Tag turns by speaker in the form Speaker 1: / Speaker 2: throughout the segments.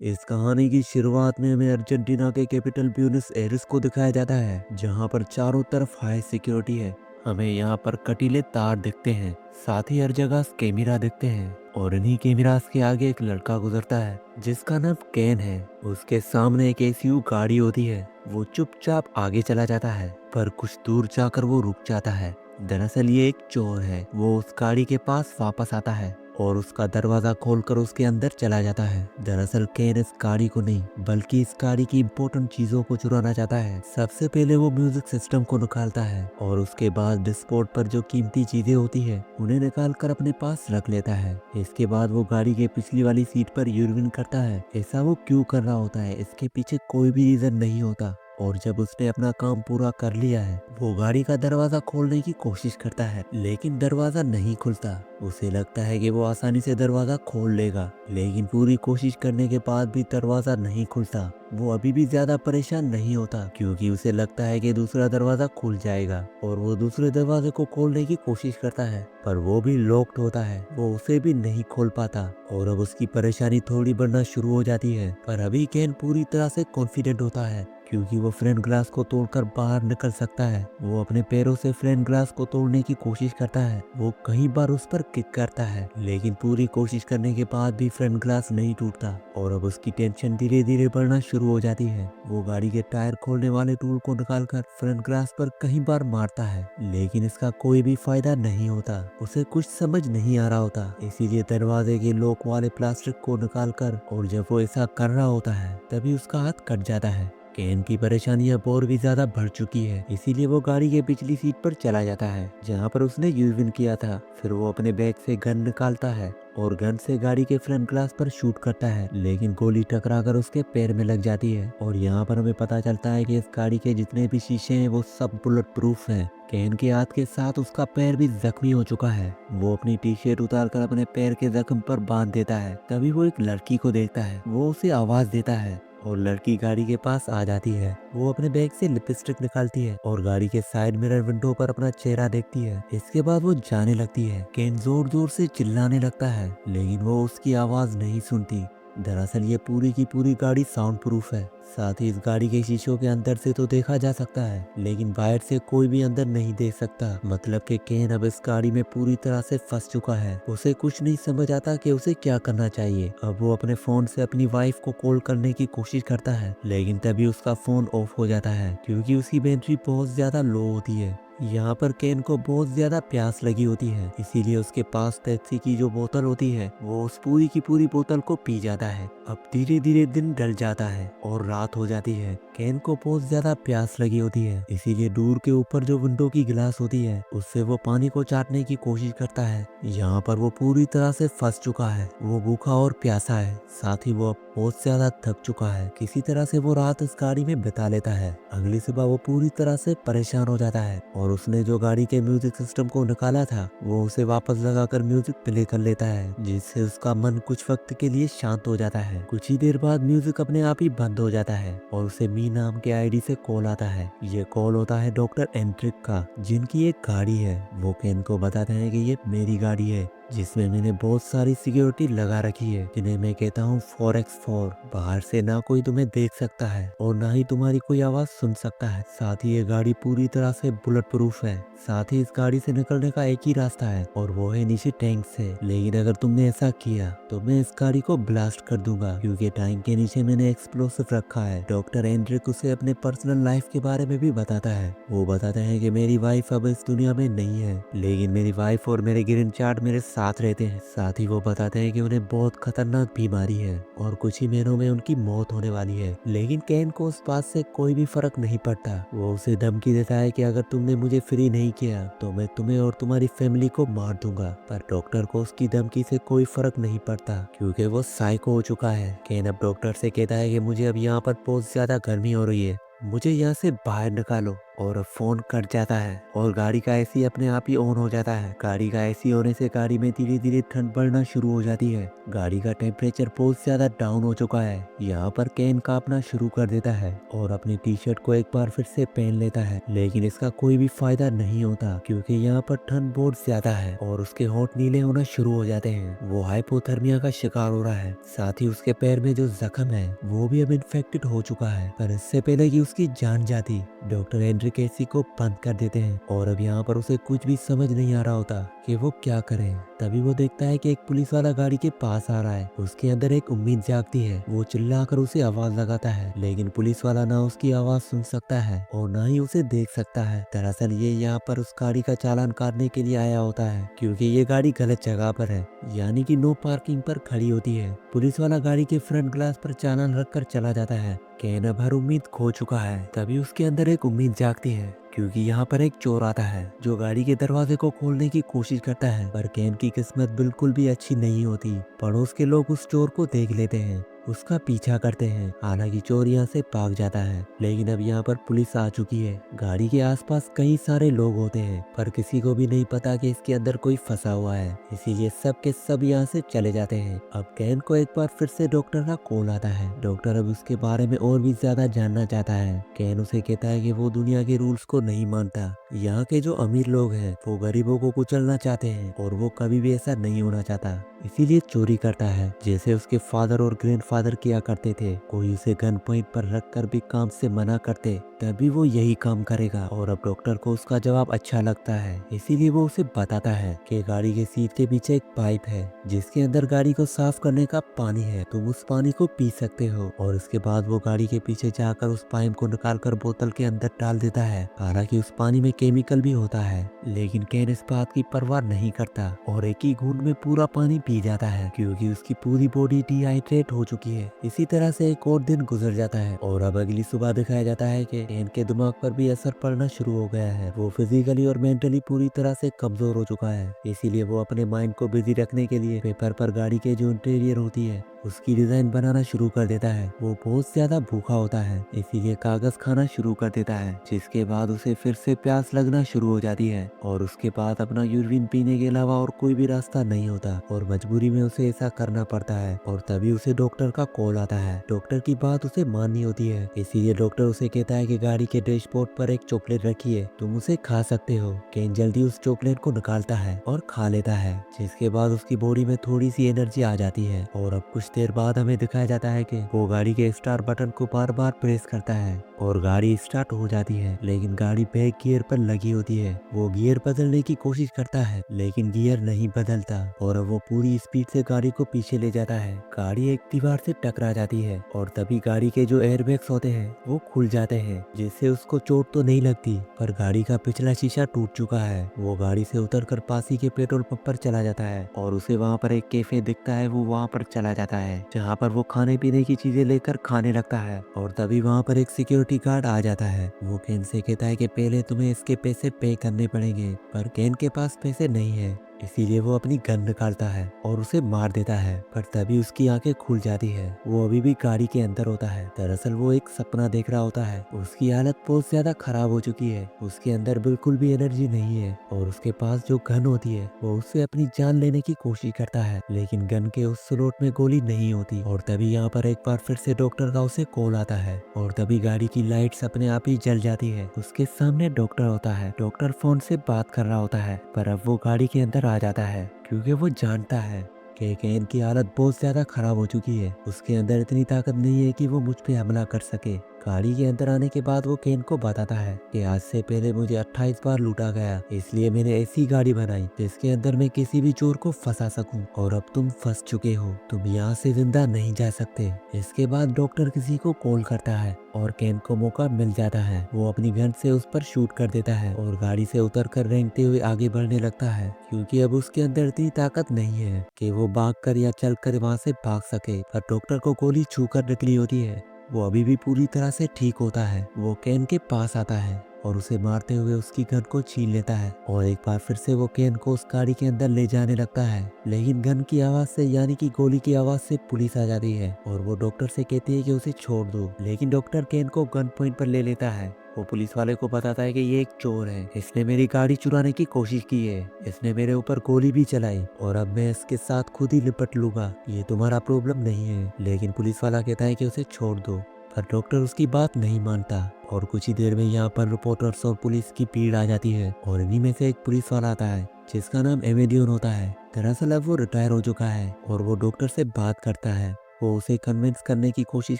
Speaker 1: इस कहानी की शुरुआत में हमें अर्जेंटीना के कैपिटल ब्यूनस एयर्स को दिखाया जाता है, जहां पर चारों तरफ हाई सिक्योरिटी है। हमें यहाँ पर कटीले तार दिखते हैं, साथ ही हर जगह कैमरा दिखते हैं और इन्हीं कैमरास के आगे एक लड़का गुजरता है जिसका नाम केन है। उसके सामने एक एसयू गाड़ी होती है। वो चुपचाप आगे चला जाता है, पर कुछ दूर जाकर वो रुक जाता है। दरअसल ये एक चोर है। वो उस गाड़ी के पास वापस आता है और उसका दरवाजा खोलकर उसके अंदर चला जाता है। दरअसल केन इस गाड़ी को नहीं बल्कि इस गाड़ी की इम्पोर्टेंट चीजों को चुराना चाहता है। सबसे पहले वो म्यूजिक सिस्टम को निकालता है और उसके बाद डिस्पोर्ट पर जो कीमती चीजें होती है उन्हें निकाल कर अपने पास रख लेता है। इसके बाद वो गाड़ी के पिछली वाली सीट पर यूरिन करता है। ऐसा वो क्यों कर रहा होता है, इसके पीछे कोई भी रीजन नहीं होता। और जब उसने अपना काम पूरा कर लिया है, वो गाड़ी का दरवाजा खोलने की कोशिश करता है, लेकिन दरवाजा नहीं खुलता। उसे लगता है कि वो आसानी से दरवाजा खोल लेगा, लेकिन पूरी कोशिश करने के बाद भी दरवाजा नहीं खुलता। वो अभी भी ज्यादा परेशान नहीं होता, क्योंकि उसे लगता है कि दूसरा दरवाजा खुल जाएगा और वो दूसरे दरवाजे को खोलने की कोशिश करता है, पर वो भी लॉक्ड होता है। वो उसे भी नहीं खोल पाता और अब उसकी परेशानी थोड़ी बढ़ना शुरू हो जाती है। पर अभी केन पूरी तरह से कॉन्फिडेंट होता है, क्योंकि वो फ्रेंड ग्लास को तोड़कर बाहर निकल सकता है। वो अपने पैरों से फ्रेंड ग्लास को तोड़ने की कोशिश करता है। वो कई बार उस पर किक करता है, लेकिन पूरी कोशिश करने के बाद भी फ्रेंड ग्लास नहीं टूटता और अब उसकी टेंशन धीरे धीरे बढ़ना शुरू हो जाती है। वो गाड़ी के टायर खोलने वाले टूल को निकालकर फ्रंट ग्लास पर कई बार मारता है, लेकिन इसका कोई भी फायदा नहीं होता। उसे कुछ समझ नहीं आ रहा होता, इसीलिए दरवाजे के लॉक वाले प्लास्टिक को निकालकर, और जब वो ऐसा कर रहा होता है तभी उसका हाथ कट जाता है। केन की परेशानी अब और भी ज्यादा बढ़ चुकी है, इसीलिए वो गाड़ी के पिछली सीट पर चला जाता है जहाँ पर उसने यूविन किया था। फिर वो अपने बैग से गन निकालता है और गन से गाड़ी के फ्रंट ग्लास पर शूट करता है, लेकिन गोली टकराकर उसके पैर में लग जाती है। और यहाँ पर हमें पता चलता है कि इस गाड़ी के जितने भी शीशे हैं वो सब बुलेट प्रूफ हैं। केन के हाथ के साथ उसका पैर भी जख्मी हो चुका है। वो अपनी टी शर्ट उतारकर अपने पैर के जख्म पर बांध देता है। तभी वो एक लड़की को देखता है। वो उसे आवाज देता है और लड़की गाड़ी के पास आ जाती है। वो अपने बैग से लिपस्टिक निकालती है और गाड़ी के साइड मिरर विंडो पर अपना चेहरा देखती है। इसके बाद वो जाने लगती है। केन जोर जोर से चिल्लाने लगता है, लेकिन वो उसकी आवाज नहीं सुनती। दरअसल ये पूरी की पूरी गाड़ी साउंड प्रूफ है। साथ ही इस गाड़ी के शीशों के अंदर से तो देखा जा सकता है, लेकिन बाहर से कोई भी अंदर नहीं देख सकता। मतलब कि केन अब इस गाड़ी में पूरी तरह से फंस चुका है। उसे कुछ नहीं समझ आता कि उसे क्या करना चाहिए। अब वो अपने फोन से अपनी वाइफ को कॉल करने की कोशिश करता है, लेकिन तभी उसका फोन ऑफ हो जाता है, क्योंकि उसकी बैटरी बहुत ज्यादा लो होती है। यहाँ पर केन को बहुत ज्यादा प्यास लगी होती है, इसीलिए उसके पास पेप्सी की जो बोतल होती है वो उस पूरी की पूरी बोतल को पी जाता है। अब धीरे धीरे दिन ढल जाता है और रात हो जाती है। केन को बहुत ज्यादा प्यास लगी होती है, इसीलिए दूर के ऊपर जो विंडो की गिलास होती है उससे वो पानी को चाटने की कोशिश करता है। यहाँ पर वो पूरी तरह से फंस चुका है। वो भूखा और प्यासा है, साथ ही वो अब बहुत ज्यादा थक चुका है। किसी तरह से वो रात इस गाड़ी में बिता लेता है। अगली सुबह वो पूरी तरह से परेशान हो जाता है और उसने जो गाड़ी के म्यूजिक सिस्टम को निकाला था वो उसे वापस लगाकर म्यूजिक प्ले कर लेता है, जिससे उसका मन कुछ वक्त के लिए शांत हो जाता है। कुछ ही देर बाद म्यूजिक अपने आप ही बंद हो जाता है और उसे मी नाम के आईडी से कॉल आता है। ये कॉल होता है डॉक्टर एंड्रिक का, जिनकी एक गाड़ी है। वो केन को बताते हैं कि ये मेरी गाड़ी है, जिसमें मैंने बहुत सारी सिक्योरिटी लगा रखी है, जिन्हें मैं कहता हूँ 4x4। बाहर से ना कोई तुम्हें देख सकता है और ना ही तुम्हारी कोई आवाज सुन सकता है। साथ ही ये गाड़ी पूरी तरह से बुलेट प्रूफ है। साथ ही इस गाड़ी से निकलने का एक ही रास्ता है और वो है नीचे टैंक से। लेकिन अगर तुमने ऐसा किया तो मैं इस गाड़ी को ब्लास्ट कर दूंगा, क्योंकि टैंक के नीचे मैंने एक्सप्लोसिव रखा है। डॉक्टर एंड्रिक उसे अपने पर्सनल लाइफ के बारे में भी बताता है। वो बताते हैं कि मेरी वाइफ अब इस दुनिया में नहीं है, लेकिन मेरी वाइफ और मेरे ग्रीन चार्ट मेरे साथ रहते हैं। साथ ही वो बताते हैं कि उन्हें बहुत खतरनाक बीमारी है और कुछ ही महीनों में उनकी मौत होने वाली है। लेकिन केन को उस बात से कोई भी फर्क नहीं पड़ता। वो उसे धमकी देता है कि अगर तुमने मुझे फ्री नहीं किया तो मैं तुम्हें और तुम्हारी फैमिली को मार दूंगा। पर डॉक्टर को उसकी धमकी से कोई फर्क नहीं पड़ता, क्योंकि वो साइको हो चुका है। केन अब डॉक्टर से कहता है कि मुझे अब यहाँ पर बहुत ज्यादा गर्मी हो रही है, मुझे यहाँ से बाहर निकालो। और फोन कट जाता है और गाड़ी का एसी अपने आप ही ऑन हो जाता है। गाड़ी का एसी होने से गाड़ी में धीरे धीरे ठंड बढ़ना शुरू हो जाती है। गाड़ी का टेम्परेचर बहुत ज्यादा डाउन हो चुका है। यहाँ पर केन कांपना शुरू कर देता है और अपनी टी शर्ट को एक बार फिर से पहन लेता है, लेकिन इसका कोई भी फायदा नहीं होता क्योंकि यहाँ पर ठंड बहुत ज्यादा है और उसके होंठ नीले होना शुरू हो जाते हैं। वो हाइपोथर्मिया का शिकार हो रहा है। साथ ही उसके पैर में जो जख्म है वो भी अब इन्फेक्टेड हो चुका है। पर इससे पहले कि उसकी जान जाती, डॉक्टर हेनरी केसी को बंद कर देते हैं और अब यहाँ पर उसे कुछ भी समझ नहीं आ रहा होता कि वो क्या करे। तभी वो देखता है कि एक पुलिस वाला गाड़ी के पास आ रहा है। उसके अंदर एक उम्मीद जागती है। वो चिल्लाकर उसे आवाज लगाता है, लेकिन पुलिस वाला ना उसकी आवाज सुन सकता है और ना ही उसे देख सकता है। दरअसल ये यहाँ पर उस गाड़ी का चालान काटने के लिए आया होता है क्योंकि ये गाड़ी गलत जगह पर है, यानी कि नो पार्किंग पर खड़ी होती है। पुलिस वाला गाड़ी के फ्रंट ग्लास पर चालान रखकर चला जाता है। केन अब हर उम्मीद खो चुका है। तभी उसके अंदर एक उम्मीद जागती है क्योंकि यहाँ पर एक चोर आता है जो गाड़ी के दरवाजे को खोलने की कोशिश करता है। पर केन की किस्मत बिल्कुल भी अच्छी नहीं होती। पड़ोस के लोग उस चोर को देख लेते हैं, उसका पीछा करते हैं। हालांकि चोर यहाँ से भाग जाता है, लेकिन अब यहाँ पर पुलिस आ चुकी है। गाड़ी के आसपास कई सारे लोग होते हैं पर किसी को भी नहीं पता कि इसके अंदर कोई फंसा हुआ है, इसीलिए सब के सब यहाँ से चले जाते हैं। अब केन को एक बार फिर से डॉक्टर का कॉल आता है। डॉक्टर अब उसके बारे में और भी ज्यादा जानना चाहता है। केन उसे कहता है कि वो दुनिया के रूल्स को नहीं मानता। यहाँ के जो अमीर लोग हैं वो गरीबों को कुचलना चाहते हैं और वो कभी भी ऐसा नहीं होना चाहता, इसीलिए चोरी करता है जैसे उसके फादर और ग्रैंडफादर किया करते थे। कोई उसे गन पॉइंट पर रखकर भी काम से मना करते तभी वो यही काम करेगा। और अब डॉक्टर को उसका जवाब अच्छा लगता है, इसीलिए वो उसे बताता है कि गाड़ी के सीट के पीछे एक पाइप है जिसके अंदर गाड़ी को साफ करने का पानी है, तुम उस पानी को पी सकते हो। और इसके बाद वो गाड़ी के पीछे जाकर उस पाइप को निकालकर बोतल के अंदर डाल देता है। हालांकि उस पानी में केमिकल भी होता है, लेकिन केन इस बात की परवाह नहीं करता और एक ही घूंट में पूरा पानी पी जाता है क्योंकि उसकी पूरी बॉडी डिहाइड्रेट हो चुकी है। इसी तरह से एक और दिन गुजर जाता है और अब अगली सुबह दिखाया जाता है कि केन के दिमाग पर भी असर पड़ना शुरू हो गया है। वो फिजिकली और मेंटली पूरी तरह से कमजोर हो चुका है, इसीलिए वो अपने माइंड को बिजी रखने के लिए पेपर पर गाड़ी के जो इंटीरियर होती है उसकी डिजाइन बनाना शुरू कर देता है। वो बहुत ज्यादा भूखा होता है, इसीलिए कागज खाना शुरू कर देता है, जिसके बाद उसे फिर से प्यास लगना शुरू हो जाती है और उसके बाद अपना यूरिन पीने के अलावा और कोई भी रास्ता नहीं होता और मजबूरी में उसे ऐसा करना पड़ता है। और तभी उसे डॉक्टर का कॉल आता है। डॉक्टर की बात उसे माननी होती है, इसीलिए डॉक्टर उसे कहता है कि गाड़ी के डैशबोर्ड पर एक चॉकलेट रखी है, तुम उसे खा सकते हो। केन जल्दी उस चॉकलेट को निकालता है और खा लेता है, जिसके बाद उसकी बॉडी में थोड़ी सी एनर्जी आ जाती है। और अब कुछ देर बाद हमें दिखाया जाता है कि वो गाड़ी के स्टार्ट बटन को बार बार प्रेस करता है और गाड़ी स्टार्ट हो जाती है, लेकिन गाड़ी बैक गियर पर लगी होती है। वो गियर बदलने की कोशिश करता है लेकिन गियर नहीं बदलता और अब वो पूरी स्पीड से गाड़ी को पीछे ले जाता है। गाड़ी एक दीवार से टकरा जाती है और तभी गाड़ी के जो एयरबैग्स होते हैं वो खुल जाते हैं, जिससे उसको चोट तो नहीं लगती पर गाड़ी का पिछला शीशा टूट चुका है। वो गाड़ी से उतरकर पास ही के पेट्रोल पंप पर चला जाता है और उसे वहाँ पर एक कैफे दिखता है। वो वहाँ पर चला जाता है जहाँ पर वो खाने पीने की चीजें लेकर खाने लगता है और तभी वहाँ पर एक सिक्योरिटी गार्ड आ जाता है। वो केन से कहता है कि पहले तुम्हें इसके पैसे पे करने पड़ेंगे, पर केन के पास पैसे नहीं है, इसीलिए वो अपनी गन निकालता है और उसे मार देता है। पर तभी उसकी आंखें खुल जाती है। वो अभी भी गाड़ी के अंदर होता है। दरअसल वो एक सपना देख रहा होता है। उसकी हालत बहुत ज्यादा खराब हो चुकी है, उसके अंदर बिल्कुल भी एनर्जी नहीं है और उसके पास जो गन होती है वो उससे अपनी जान लेने की कोशिश करता है, लेकिन गन के उस स्लॉट में गोली नहीं होती। और तभी यहाँ पर एक बार फिर से डॉक्टर का उसे कॉल आता है और तभी गाड़ी की लाइट्स अपने आप ही जल जाती है। उसके सामने डॉक्टर होता है। डॉक्टर फोन से बात कर रहा होता है, पर अब वो गाड़ी के अंदर आ जाता है क्योंकि वो जानता है कि केन की हालत बहुत ज्यादा खराब हो चुकी है। उसके अंदर इतनी ताकत नहीं है कि वो मुझ पे हमला कर सके। गाड़ी के अंदर आने के बाद वो केन को बताता है कि आज से पहले मुझे 28 बार लूटा गया, इसलिए मैंने ऐसी गाड़ी बनाई जिसके अंदर मैं किसी भी चोर को फंसा सकूं और अब तुम फंस चुके हो, तुम यहाँ से जिंदा नहीं जा सकते। इसके बाद डॉक्टर किसी को कॉल करता है और केन को मौका मिल जाता है। वो अपनी गन से उस पर शूट कर देता है और गाड़ी से उतरकर रेंगते हुए आगे बढ़ने लगता है क्योंकि अब उसके अंदर इतनी ताकत नहीं है कि वो भागकर या चलकर वहां से भाग सके। पर डॉक्टर को गोली छूकर निकली होती है। वो अभी भी पूरी तरह से ठीक होता है। वो केन के पास आता है और उसे मारते हुए उसकी गन को छीन लेता है और एक बार फिर से वो केन को उस गाड़ी के अंदर ले जाने लगता है, लेकिन गन की आवाज से यानी कि गोली की आवाज से पुलिस आ जाती है और वो डॉक्टर से कहती है कि उसे छोड़ दो, लेकिन डॉक्टर केन को गन पॉइंट पर ले लेता है वो पुलिस वाले को बताता है कि ये एक चोर है, इसने मेरी गाड़ी चुराने की कोशिश की है, इसने मेरे ऊपर गोली भी चलाई और अब मैं इसके साथ खुद ही निपट लूंगा, ये तुम्हारा प्रॉब्लम नहीं है। लेकिन पुलिस वाला कहता है कि उसे छोड़ दो, पर डॉक्टर उसकी बात नहीं मानता और कुछ ही देर में यहाँ पर रिपोर्टर्स और पुलिस की भीड़ आ जाती है और इन्हीं में से एक पुलिस वाला आता है जिसका नाम एमेडियन होता है। दरअसल अब वो रिटायर हो चुका है और वो डॉक्टर से बात करता है। वो उसे कन्विंस करने की कोशिश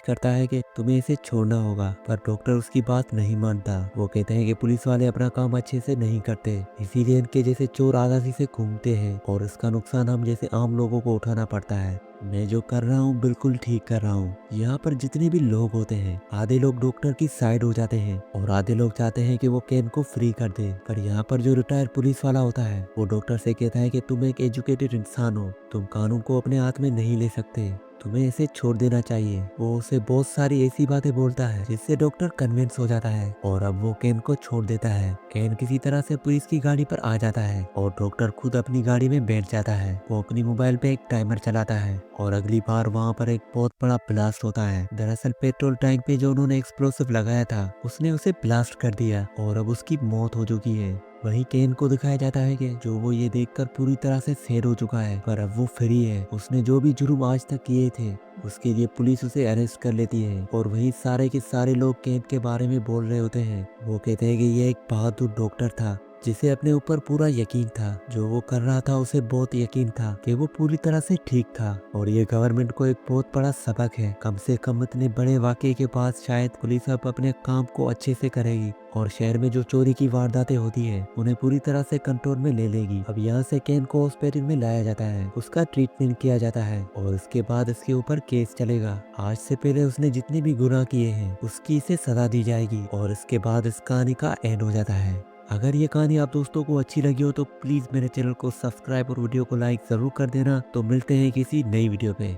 Speaker 1: करता है कि तुम्हें इसे छोड़ना होगा, पर डॉक्टर उसकी बात नहीं मानता। वो कहते हैं कि पुलिस वाले अपना काम अच्छे से नहीं करते, इसीलिए इनके जैसे चोर आजादी से घूमते हैं और इसका नुकसान हम जैसे आम लोगों को उठाना पड़ता है। मैं जो कर रहा हूँ बिल्कुल ठीक कर रहा हूँ। यहाँ पर जितने भी लोग होते हैं, आधे लोग डॉक्टर की साइड हो जाते हैं और आधे लोग चाहते हैं कि वो केन को फ्री कर दे। पर यहाँ पर जो रिटायर्ड पुलिस वाला होता है वो डॉक्टर से कहता है कि तुम एक एजुकेटेड इंसान हो, तुम कानून को अपने हाथ में नहीं ले सकते, तुम्हें इसे छोड़ देना चाहिए। वो उसे बहुत सारी ऐसी बातें बोलता है जिससे डॉक्टर कन्विंस हो जाता है और अब वो केन को छोड़ देता है। केन किसी तरह से पुलिस की गाड़ी पर आ जाता है और डॉक्टर खुद अपनी गाड़ी में बैठ जाता है। वो अपनी मोबाइल पे एक टाइमर चलाता है और अगली बार वहाँ पर एक बहुत बड़ा ब्लास्ट होता है। दरअसल पेट्रोल टैंक पे जो उन्होंने एक्सप्लोसिव लगाया था उसने उसे ब्लास्ट कर दिया और अब उसकी मौत हो चुकी है। वहीं केन को दिखाया जाता है कि जो वो ये देखकर पूरी तरह से सैड हो चुका है, पर अब वो फ्री है। उसने जो भी जुर्म आज तक किए थे उसके लिए पुलिस उसे अरेस्ट कर लेती है और वहीं सारे के सारे लोग केन के बारे में बोल रहे होते हैं। वो कहते हैं कि ये एक बहादुर डॉक्टर था जिसे अपने ऊपर पूरा यकीन था, जो वो कर रहा था उसे बहुत यकीन था कि वो पूरी तरह से ठीक था और ये गवर्नमेंट को एक बहुत बड़ा सबक है। कम से कम इतने बड़े वाकये के बाद शायद पुलिस अब अपने काम को अच्छे से करेगी और शहर में जो चोरी की वारदातें होती है उन्हें पूरी तरह से कंट्रोल में ले लेगी। अब यहाँ से केन को हॉस्पिटल में लाया जाता है, उसका ट्रीटमेंट किया जाता है और उसके बाद इसके ऊपर केस चलेगा। आज से पहले उसने जितने भी गुनाह किए हैं उसकी इसे सजा दी जाएगी और इसके बाद इस कहानी का एंड हो जाता है। अगर ये कहानी आप दोस्तों को अच्छी लगी हो तो प्लीज मेरे चैनल को सब्सक्राइब और वीडियो को लाइक जरूर कर देना। तो मिलते हैं किसी नई वीडियो पे।